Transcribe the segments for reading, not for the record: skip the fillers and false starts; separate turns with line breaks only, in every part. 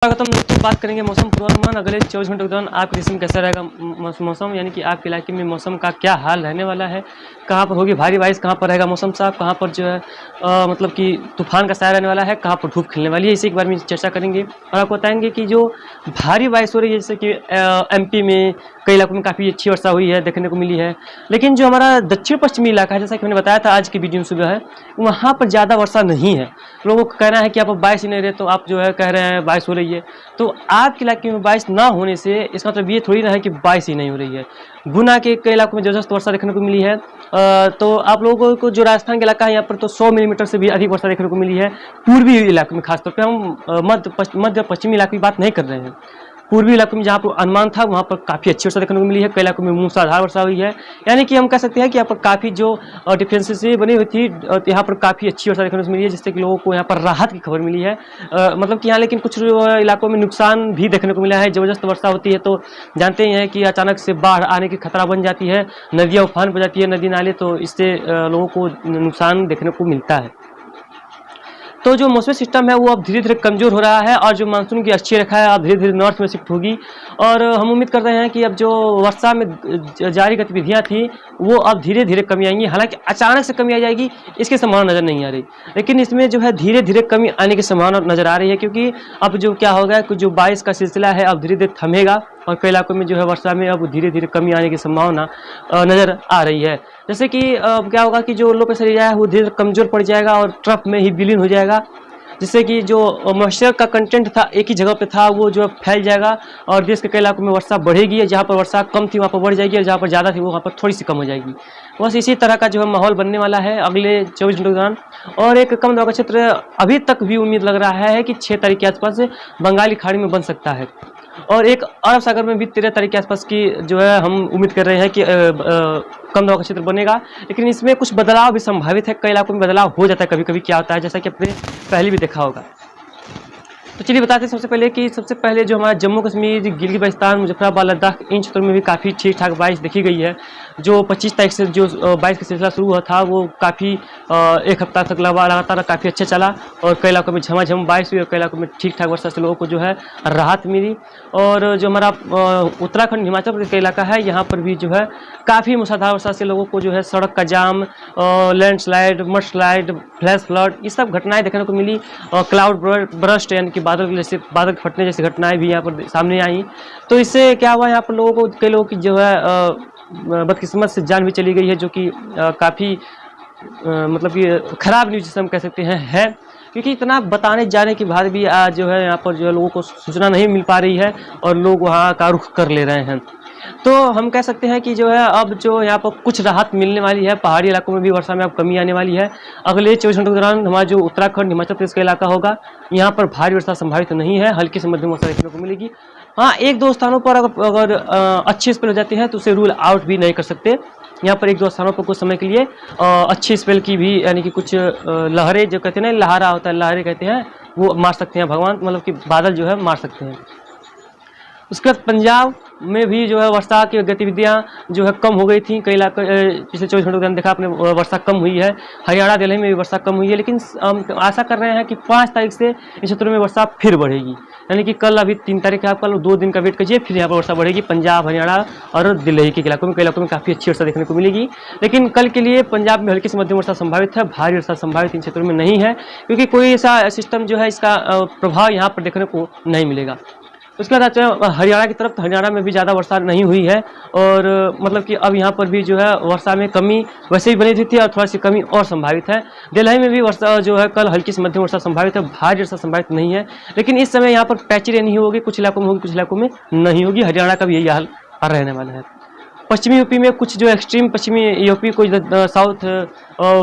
स्वागतम दोस्तों, बात करेंगे मौसम पूर्वानुमान। अगले 24 घंटों के दौरान आपके देश में कैसा रहेगा मौसम, यानी कि आपके इलाके में मौसम का क्या हाल रहने वाला है, कहाँ पर होगी भारी बारिश, कहाँ पर रहेगा मौसम साफ, कहाँ पर जो है मतलब कि तूफान का साया रहने वाला है, कहाँ पर धूप खिलने वाली है, इसी के बारे में चर्चा करेंगे। और आपको बताएंगे कि जो भारी बारिश हो रही है, जैसे कि MP में कई इलाकों में काफ़ी अच्छी वर्षा हुई है, देखने को मिली है। लेकिन जो हमारा दक्षिण पश्चिमी इलाका है, जैसा कि मैंने बताया था आज की वीडियो में सुबह है, वहाँ पर ज़्यादा वर्षा नहीं है। लोगों का कहना है कि आप बारिश ही नहीं रहे, तो आप जो है कह रहे हैं बारिश हो रही है। तो आपके इलाके में बारिश ना होने से इसका मतलब ये थोड़ी ना है कि बारिश ही नहीं हो रही है। गुना के कई इलाकों में जबरदस्त वर्षा देखने को मिली है। तो आप लोगों को जो राजस्थान का इलाका है, यहाँ पर तो 100 मिलीमीटर से भी अधिक वर्षा देखने को मिली है। पूर्वी इलाके में खासतौर पर हम मध्य पश्चिमी इलाके की बात नहीं कर रहे हैं। पूर्वी इलाकों में जहाँ पर अनुमान था, वहाँ पर काफ़ी अच्छी वर्षा देखने को मिली है। कई इलाकों में मूसलाधार वर्षा हुई है, यानी कि हम कह सकते हैं कि यहाँ पर काफ़ी जो डिफेंसेस बनी हुई थी, यहाँ पर काफ़ी अच्छी वर्षा देखने को मिली है, जिससे कि लोगों को यहाँ पर राहत की खबर मिली है। मतलब कि यहाँ लेकिन कुछ इलाकों में नुकसान भी देखने को मिला है। ज़बरदस्त वर्षा होती है तो जानते ही हैं कि अचानक से बाढ़ आने की खतरा बन जाती है, नदियाँ उफान पर जाती है, नदी नाले, तो इससे लोगों को नुकसान देखने को मिलता है। तो जो मौसमी सिस्टम है वो अब धीरे धीरे कमज़ोर हो रहा है, और जो मानसून की अच्छी रेखा है अब धीरे धीरे नॉर्थ में शिफ्ट होगी। और हम उम्मीद कर रहे हैं कि अब जो वर्षा में जारी गतिविधियां थी वो अब धीरे धीरे कमी आएंगी। हालांकि अचानक से कमी आ जाएगी इसकी संभावना नज़र नहीं आ रही, लेकिन इसमें जो है धीरे धीरे कमी आने की संभावना नज़र आ रही है, क्योंकि अब जो क्या होगा कि जो बारिश का सिलसिला है अब धीरे धीरे थमेगा, और कई इलाकों में जो है वर्षा में अब धीरे धीरे कमी आने की संभावना नज़र आ रही है। जैसे कि क्या होगा कि जो लो प्रेशर एरिया है वो धीरे कमज़ोर पड़ जाएगा और ट्रफ में ही विलीन हो जाएगा, जिससे कि जो मॉइस्चर का कंटेंट था एक ही जगह पे था वो जो फैल जाएगा, और देश के कई इलाकों में वर्षा बढ़ेगी। जहाँ पर वर्षा कम थी वहाँ पर बढ़ जाएगी, और जहाँ पर ज़्यादा थी वहाँ पर थोड़ी सी कम हो जाएगी। बस इसी तरह का जो है माहौल बनने वाला है अगले 24 घंटों के दौरान। और एक कम दबाव का क्षेत्र अभी तक भी उम्मीद लग रहा है कि 6 तारीख के आसपास बंगाली खाड़ी में बन सकता है, और एक अरब सागर में भी 13 तारीख के आसपास की जो है हम उम्मीद कर रहे हैं कि कम दबाव का क्षेत्र बनेगा। लेकिन इसमें कुछ बदलाव भी संभावित है, कई इलाकों में बदलाव हो जाता है कभी कभी। क्या होता है, जैसा कि आपने पहले भी देखा होगा। तो चलिए बताते हैं सबसे पहले जो हमारा जम्मू कश्मीर, गिलगित बाल्टिस्तान, मुजफ्फराबाद, लद्दाख, इन क्षेत्रों में भी काफ़ी ठीक ठाक बारिश देखी गई है। जो 25 तारीख से जो बारिश का सिलसिला शुरू हुआ था वो काफ़ी एक हफ्ता तक लगातार काफ़ी अच्छा चला, और कई इलाकों में झमाझम बारिश हुई, और कई इलाकों में ठीक ठाक वर्षा से लोगों को जो है राहत मिली। और जो हमारा उत्तराखंड, हिमाचल प्रदेश का इलाका है, यहाँ पर भी जो है काफ़ी मूसलाधार वर्षा से लोगों को जो है सड़क का जाम, landslide, mud slide, flash flood, ये सब घटनाएँ देखने को मिली। और क्लाउड बर्स्ट, यानी कि बादल फटने जैसी घटनाएं भी यहाँ पर सामने आई। तो इससे क्या हुआ, यहाँ पर लोगों को, कई लोगों की जो है बदकिस्मत से जान भी चली गई है, जो कि काफ़ी मतलब कि ख़राब न्यूज़ जिसे हम कह सकते हैं है, क्योंकि इतना बताने जाने के बाद भी आज जो है यहाँ पर जो है लोगों को सूचना नहीं मिल पा रही है, और लोग वहाँ का रुख कर ले रहे हैं। तो हम कह सकते हैं कि जो है अब जो यहाँ पर कुछ राहत मिलने वाली है, पहाड़ी इलाकों में भी वर्षा में अब कमी आने वाली है। अगले 24 घंटों के दौरान हमारा जो उत्तराखंड, हिमाचल प्रदेश का इलाका होगा, यहाँ पर भारी वर्षा संभावित नहीं है, हल्की से मध्यम वर्षा देखने को मिलेगी। हाँ, एक दो स्थानों पर अगर अच्छी स्पेल हो जाती है तो उसे रूल आउट भी नहीं कर सकते। यहाँ पर एक दो स्थानों पर कुछ समय के लिए अच्छी स्पेल की भी, यानी कि कुछ लहरें जो कहते हैं ना, लहरा होता है, लहरें कहते हैं, वो मार सकते हैं भगवान, मतलब कि बादल जो है मार सकते हैं। उसके बाद पंजाब में भी जो है वर्षा की गतिविधियां जो है कम हो गई थी। कई इलाके पिछले 24 घंटों के दौरान देखा आपने वर्षा कम हुई है। हरियाणा, दिल्ली में भी वर्षा कम हुई है, लेकिन हम आशा कर रहे हैं कि 5 तारीख से इन क्षेत्रों में वर्षा फिर बढ़ेगी। यानी कि कल, अभी 3 तारीख है, आप कल 2 दिन का वेट कीजिए, फिर यहाँ पर वर्षा बढ़ेगी। पंजाब, हरियाणा और दिल्ली के इलाकों में, कई इलाकों में काफ़ी अच्छी वर्षा देखने को मिलेगी। लेकिन कल के लिए पंजाब में हल्की से मध्यम वर्षा संभावित है, भारी वर्षा संभावित इन क्षेत्रों में नहीं है, क्योंकि कोई ऐसा सिस्टम जो है इसका प्रभाव यहाँ पर देखने को नहीं मिलेगा। उसके बाद आते हैं हरियाणा की तरफ। तो हरियाणा में भी ज़्यादा वर्षा नहीं हुई है, और मतलब कि अब यहाँ पर भी जो है वर्षा में कमी वैसे ही बनी थी और थोड़ा सी कमी और संभावित है। दिल्ली में भी वर्षा जो है कल हल्की से मध्यम वर्षा संभावित है, भारी वर्षा संभावित नहीं है। लेकिन इस समय यहाँ पर पैची रेन ही होगी, कुछ इलाकों में होगी, कुछ इलाकों में नहीं होगी। हरियाणा का भी यही हाल रहने वाला है। पश्चिमी यूपी में कुछ जो एक्सट्रीम पश्चिमी यूपी को, साउथ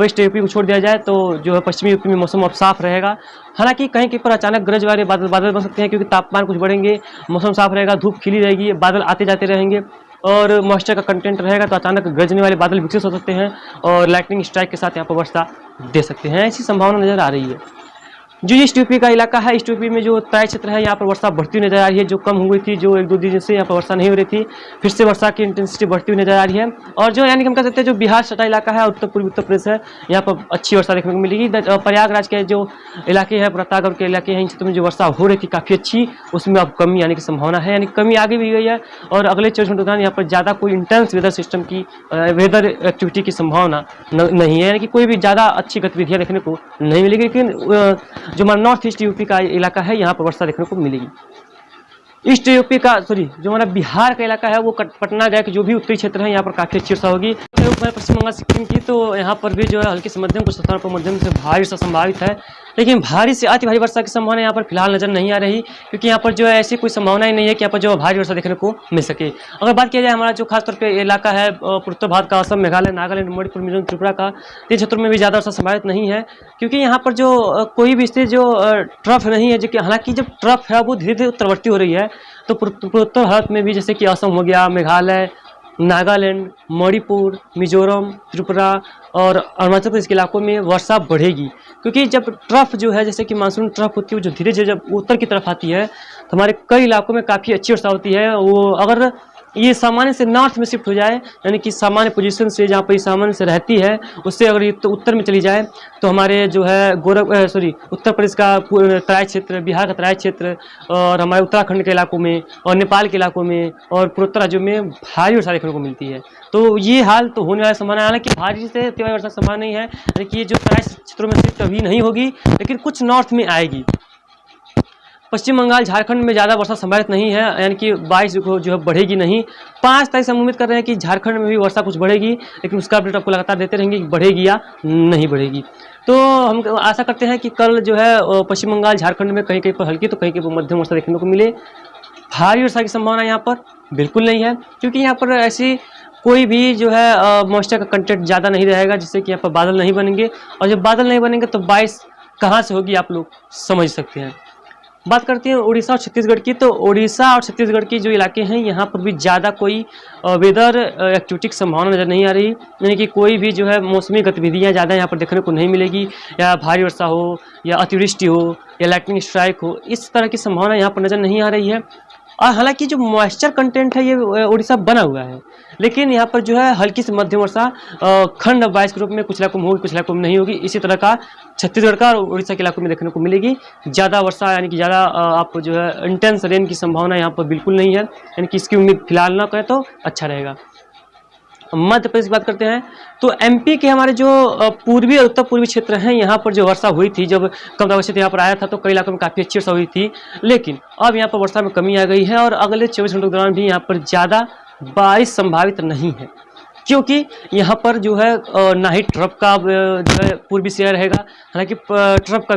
वेस्ट यूपी को छोड़ दिया जाए तो जो है पश्चिमी यूपी में मौसम अब साफ रहेगा। हालांकि कहीं कहीं पर अचानक गरज वाले बादल बन सकते हैं, क्योंकि तापमान कुछ बढ़ेंगे, मौसम साफ रहेगा, धूप खिली रहेगी, बादल आते जाते रहेंगे, और मॉइस्चर का कंटेंट रहेगा, तो अचानक गरजने वाले बादल विकसित हो सकते हैं, और लाइटनिंग स्ट्राइक के साथ यहाँ पर वर्षा दे सकते हैं। ऐसी संभावना नज़र आ रही है। जो ईस्ट यूपी का इलाका है, ईस्ट यूपी में जो तराई क्षेत्र है, यहाँ पर वर्षा बढ़ती हुई नजर आ रही है। जो कम हुई थी, जो 1-2 दिन से यहाँ पर वर्षा नहीं हो रही थी, फिर से वर्षा की इंटेंसिटी बढ़ती हुई नजर आ रही है। और जो यानी कि हम कह सकते हैं जो बिहार सटा इलाका है, उत्तर पूर्वी उत्तर प्रदेश है, यहाँ पर अच्छी वर्षा देखने को मिलेगी। प्रयागराज के जो इलाके हैं, प्रतापगढ़ के इलाके हैं, इन क्षेत्रों में जो वर्षा हो रही थी काफ़ी अच्छी, उसमें अब कमी आने की संभावना है, यानी कमी आगे भी गई है। और अगले 24 घंटों के दौरान यहाँ पर ज़्यादा कोई इंटेंस वेदर सिस्टम की वेदर एक्टिविटी की संभावना नहीं है, यानी कि कोई भी ज़्यादा अच्छी गतिविधियाँ देखने को नहीं मिलेगी। लेकिन जो हमारा नॉर्थ ईस्ट यूपी का इलाका है, यहाँ पर वर्षा देखने को मिलेगी। ईस्ट यूपी का जो हमारा बिहार का इलाका है, वो पटना गया कि जो भी उत्तरी क्षेत्र है, यहाँ पर काफ़ी अच्छी वर्षा होगी। पश्चिम बंगाल सिक्किम की, तो यहाँ पर भी जो है हल्की से मध्यम, कुछ स्थानों पर मध्यम से भारी वर्षा संभावित है। लेकिन भारी से अति भारी वर्षा की संभावना यहाँ पर फिलहाल नजर नहीं आ रही, क्योंकि यहाँ पर जो है ऐसी कोई संभावना ही नहीं है कि यहाँ पर जो भारी वर्षा देखने को मिल सके। अगर बात किया जाए हमारा जो खासतौर पे इलाका है पूर्वोत्तर भारत का, असम, मेघालय, नागालैंड, मणिपुर, मिजोरम, त्रिपुरा का, इन क्षेत्रों में भी ज़्यादा वर्षा संभावित नहीं है, क्योंकि यहाँ पर जो कोई भी स्थिति जो ट्रफ नहीं है, जो कि हालांकि जब ट्रफ है वो धीरे धीरे उत्तरवर्ती हो रही है, तो पूर्वोत्तर भारत में भी जैसे कि असम हो गया, मेघालय, नागालैंड, मणिपुर, मिजोरम, त्रिपुरा और अरुणाचल प्रदेश के इलाकों में वर्षा बढ़ेगी। क्योंकि जब ट्रफ जो है, जैसे कि मानसून ट्रफ होती है, जो धीरे धीरे जब उत्तर की तरफ आती है, तो हमारे कई इलाकों में काफ़ी अच्छी वर्षा होती है। वो अगर ये सामान्य से नॉर्थ में शिफ्ट हो जाए, यानी कि सामान्य पोजीशन से जहाँ पर ये सामान्य से रहती है, उससे अगर ये तो उत्तर में चली जाए, तो हमारे जो है उत्तर प्रदेश का तराई क्षेत्र, बिहार का तराई क्षेत्र और हमारे उत्तराखंड के इलाकों में और नेपाल के इलाकों में और पूर्वोत्तर राज्यों में भारी वर्षा देखने को मिलती है। तो ये हाल तो होने वाला संभावना है, हालांकि भारी से अति भारी वर्षा संभावना नहीं है, यानी कि ये जो तराई क्षेत्रों में शिफ्ट अभी नहीं होगी, लेकिन कुछ नॉर्थ में आएगी। पश्चिम बंगाल, झारखंड में ज़्यादा वर्षा संभावित नहीं है, यानी कि 22 को जो है बढ़ेगी नहीं। 5 तारीख से हम उम्मीद कर रहे हैं कि झारखंड में भी वर्षा कुछ बढ़ेगी, लेकिन उसका अपडेट आपको लगातार देते रहेंगे कि बढ़ेगी या नहीं बढ़ेगी। तो हम आशा करते हैं कि कल जो है पश्चिम बंगाल, झारखंड में कहीं कहीं पर हल्की तो कहीं कहीं पर मध्यम वर्षा देखने को मिले। भारी वर्षा की संभावना यहाँ पर बिल्कुल नहीं है, क्योंकि यहाँ पर ऐसी कोई भी जो है मॉइस्चर का कंटेंट ज़्यादा नहीं रहेगा, जिससे कि यहाँ पर बादल नहीं बनेंगे। और जब बादल नहीं बनेंगे तो बारिश कहाँ से होगी, आप लोग समझ सकते हैं। बात करते हैं उड़ीसा और छत्तीसगढ़ की, तो उड़ीसा और छत्तीसगढ़ की जो इलाके हैं, यहाँ पर भी ज़्यादा कोई वेदर एक्टिविटी की संभावना नज़र नहीं आ रही, यानी कि कोई भी जो है मौसमी गतिविधियाँ ज़्यादा यहाँ पर देखने को नहीं मिलेगी, या भारी वर्षा हो या अतिवृष्टि हो या लाइटनिंग स्ट्राइक हो, इस तरह की संभावना यहाँ पर नज़र नहीं आ रही है। और हालांकि जो मॉइस्चर कंटेंट है, ये उड़ीसा बना हुआ है, लेकिन यहाँ पर जो है हल्की से मध्यम वर्षा खंड बारिश के रूप में कुछ इलाकों में होगी, कुछ इलाकों में नहीं होगी। इसी तरह का छत्तीसगढ़ का और उड़ीसा के इलाकों में देखने को मिलेगी। ज़्यादा वर्षा यानी कि ज़्यादा आप जो है इंटेंस रेन की संभावना यहाँ पर बिल्कुल नहीं है, यानी कि इसकी उम्मीद फिलहाल ना करें तो अच्छा रहेगा। मध्य प्रदेश की बात करते हैं, तो एमपी के हमारे जो पूर्वी और उत्तर पूर्वी क्षेत्र हैं, यहाँ पर जो वर्षा हुई थी, जब कम दबाव यहाँ पर आया था, तो कई इलाकों में काफ़ी अच्छी वर्षा हुई थी, लेकिन अब यहाँ पर वर्षा में कमी आ गई है और अगले 24 घंटों के दौरान भी यहाँ पर ज़्यादा बारिश संभावित नहीं है, क्योंकि यहाँ पर जो है ना ही ट्रफ का जो है पूर्वी सिरा रहेगा। हालांकि ट्रफ का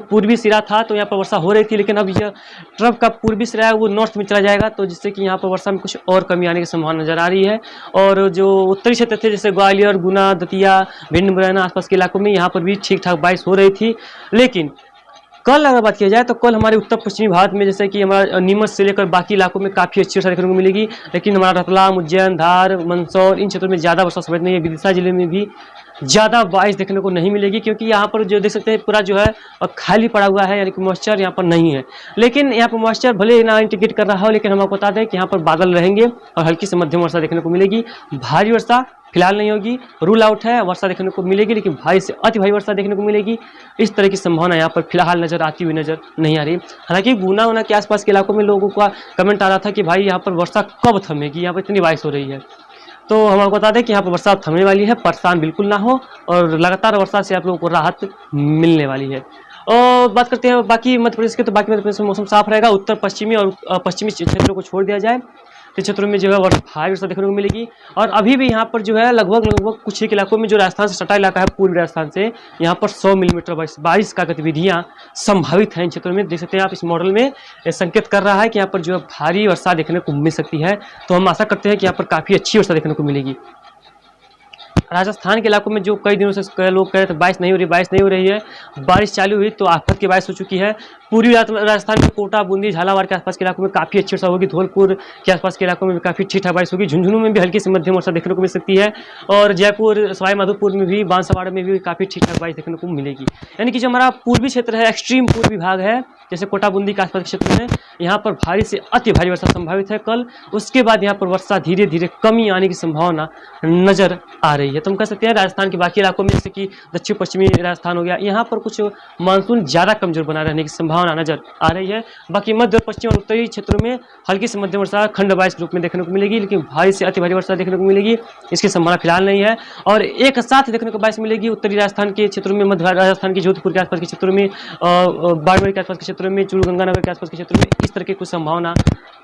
पूर्वी सिरा था, तो यहाँ पर वर्षा हो रही थी, लेकिन अब यह ट्रफ का पूर्वी सिरा है वो नॉर्थ में चला जाएगा, तो जिससे कि यहाँ पर वर्षा में कुछ और कमी आने की संभावना नज़र आ रही है। और जो उत्तरी क्षेत्र थे, जैसे ग्वालियर, गुना, दतिया, भिंड, मुरैना आसपास के इलाकों में, यहाँ पर भी ठीक ठाक बारिश हो रही थी। लेकिन कल अगर बात किया जाए, तो कल हमारे उत्तर पश्चिमी भारत में, जैसे कि हमारा नीमच से लेकर बाकी इलाकों में काफ़ी अच्छी वर्षा देखने को मिलेगी, लेकिन हमारा रतलाम, उज्जैन, धार, मंदसौर, इन क्षेत्रों में ज़्यादा वर्षा संभावित नहीं है। विदिशा जिले में भी ज़्यादा बारिश देखने को नहीं मिलेगी, क्योंकि यहाँ पर जो देख सकते हैं पूरा जो है खाली पड़ा हुआ है, यानी कि मॉइस्चर यहाँ पर नहीं है। लेकिन यहाँ पर मॉइस्चर भले ना इंडिकेट कर रहा हो, लेकिन हम आपको बता दें कि यहाँ पर बादल रहेंगे और हल्की से मध्यम वर्षा देखने को मिलेगी। भारी वर्षा फिलहाल नहीं होगी, रूल आउट है, वर्षा देखने को मिलेगी, लेकिन भारी से अति भारी वर्षा देखने को मिलेगी। इस तरह की संभावना यहाँ पर फिलहाल नजर आती हुई नजर नहीं आ रही। हालांकि गुना के आसपास के इलाकों में लोगों का कमेंट आ रहा था कि भाई यहाँ पर वर्षा कब थमेगी, यहाँ पर इतनी बारिश हो रही है। तो हम आपको बता दें कि यहाँ पर वर्षा थमने वाली है, परेशान बिल्कुल ना हो, और लगातार वर्षा से आप लोगों को राहत मिलने वाली है। और बात करते हैं बाकी मध्य प्रदेश के, तो बाकी मध्य प्रदेश में मौसम साफ रहेगा। उत्तर पश्चिमी और पश्चिमी क्षेत्रों को छोड़ दिया जाए, तो क्षेत्रों में जो है भारी वर्षा देखने को मिलेगी। और अभी भी यहाँ पर जो है लगभग कुछ एक इलाकों में, जो राजस्थान से सटा इलाका है, पूर्वी राजस्थान से, यहाँ पर 100 मिलीमीटर बारिश का गतिविधियाँ संभावित हैं इन क्षेत्रों में। देख सकते हैं आप, इस मॉडल में संकेत कर रहा है कि यहाँ पर जो है भारी वर्षा देखने को मिल सकती है। तो हम आशा करते हैं कि यहाँ पर काफ़ी अच्छी वर्षा देखने को मिलेगी। राजस्थान के इलाकों में जो कई दिनों से लोग कह रहे थे बारिश नहीं हो रही है, बारिश चालू हुई तो आफत की बारिश हो चुकी है। पूर्वी राजस्थान में कोटा, बूंदी, झालावाड़ के आसपास के इलाकों में काफ़ी अच्छी वर्षा होगी। धौलपुर के आसपास के इलाकों में भी काफ़ी ठीक ठाक बारिश होगी। झुंझुनू में भी हल्की से मध्यम वर्षा देखने को मिल सकती है और जयपुर, सवाई माधोपुर में भी, बांसवाड़ा में भी काफ़ी ठीक ठाक बारिश देखने को मिलेगी। यानी कि जो हमारा पूर्वी क्षेत्र है, एक्सट्रीम पूर्वी भाग है, जैसे कोटा, बूंदी के आसपास के क्षेत्र में, यहाँ पर भारी से अति भारी वर्षा संभावित है कल। उसके बाद यहाँ पर वर्षा धीरे धीरे कमी आने की संभावना नजर आ रही है। तो हम कह सकते हैं राजस्थान के बाकी इलाकों में, जैसे कि दक्षिण पश्चिमी राजस्थान हो गया, यहाँ पर कुछ मानसून ज़्यादा कमजोर बना रहने की संभावना नजर आ रही है। बाकी मध्य, पश्चिम और उत्तरी क्षेत्रों में हल्की से मध्यम वर्षा खंड बारिश के रूप में देखने को मिलेगी, लेकिन भारी से अति भारी वर्षा देखने को मिलेगी, इसकी संभावना फिलहाल नहीं है। और एक साथ देखने को बारिश मिलेगी उत्तरी राजस्थान के क्षेत्रों में, मध्य राजस्थान के जोधपुर के आसपास के क्षेत्रों में, बाड़मेर के आसपास के क्षेत्रों में, चूरू गंगानगर के आसपास के क्षेत्रों में इस तरह की कुछ संभावना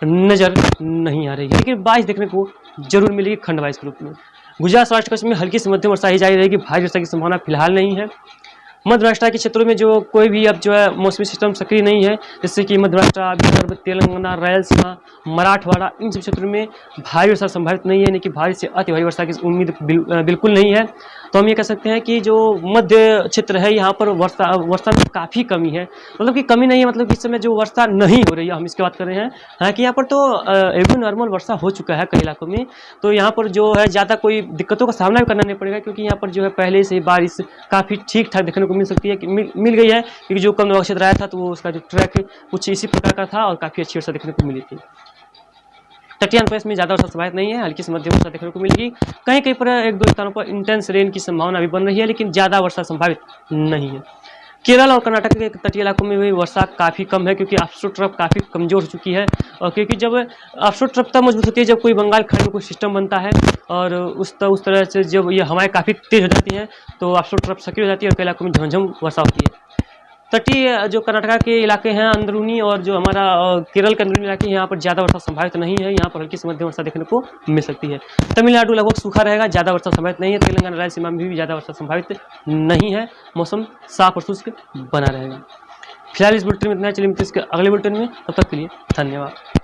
नजर नहीं आ रही है, लेकिन बारिश देखने को जरूर मिलेगी खंड बारिश के रूप में। गुजरात, सौराष्ट्र, कच्छ में हल्की से मध्यम वर्षा ही जारी रहेगी, भारी वर्षा की संभावना फिलहाल नहीं है। मध्य राष्ट्र के क्षेत्रों में जो कोई भी अब जो है मौसमी सिस्टम सक्रिय नहीं है, जैसे कि मध्य राष्ट्र, विदर्भ, तेलंगाना, रायलसीमा, मराठवाड़ा, इन सब क्षेत्रों में भारी वर्षा संभावित नहीं है, यानी कि भारी से अति भारी वर्षा की उम्मीद बिल्कुल नहीं है। तो हम ये कह सकते हैं कि जो मध्य क्षेत्र है, यहाँ पर वर्षा में काफ़ी कमी है, मतलब कि कमी नहीं है, मतलब कि इस समय जो वर्षा नहीं हो रही है, हम इसकी बात कर रहे हैं। हालांकि यहाँ पर तो एवरी नॉर्मल वर्षा हो चुका है कई इलाकों में, तो यहाँ पर जो है ज़्यादा कोई दिक्कतों का सामना भी करना नहीं पड़ेगा, क्योंकि यहाँ पर जो है पहले से ही बारिश काफ़ी ठीक ठाक देखने को मिल सकती है, कि मिल गई है, क्योंकि जो कम दबाव क्षेत्र आया था तो वो उसका जो ट्रैक कुछ इसी प्रकार का था और काफ़ी अच्छी वर्षा देखने को मिली थी। तटीय प्रदेश में ज़्यादा वर्षा संभावित नहीं है, हल्की से मध्यम वर्षा देखने को मिलेगी। कहीं कहीं पर एक दो स्थानों पर इंटेंस रेन की संभावना भी बन रही है, लेकिन ज़्यादा वर्षा संभावित नहीं है। केरल और कर्नाटक के तटीय इलाकों में भी वर्षा काफ़ी कम है, क्योंकि ऑफशोर ट्रफ काफ़ी कमज़ोर हो चुकी है, और क्योंकि जब ऑफशोर ट्रफ तब मजबूत होती है जब कोई बंगाल खाड़ी में कोई सिस्टम बनता है, और उस तरह से जब ये हवाएं काफ़ी तेज़ हो जाती हैं तो ऑफशोर ट्रफ सक्रिय हो जाती है और कई इलाकों में झमझम वर्षा होती है। तटीय जो कर्नाटक के इलाके हैं अंदरूनी, और जो हमारा केरल के अंदरूनी इलाके हैं, यहाँ पर ज़्यादा वर्षा संभावित नहीं है, यहाँ पर हल्की से मध्यम वर्षा देखने को मिल सकती है। तमिलनाडु लगभग सूखा रहेगा, ज़्यादा वर्षा संभावित नहीं है। तेलंगाना, रायलसीमा में भी ज़्यादा वर्षा संभावित नहीं है, मौसम साफ और शुष्क बना रहेगा। फिलहाल इस बुलेटिन में इतना, चलिए मिलते हैं इसके अगले बुलेटिन में, तब तक के लिए धन्यवाद।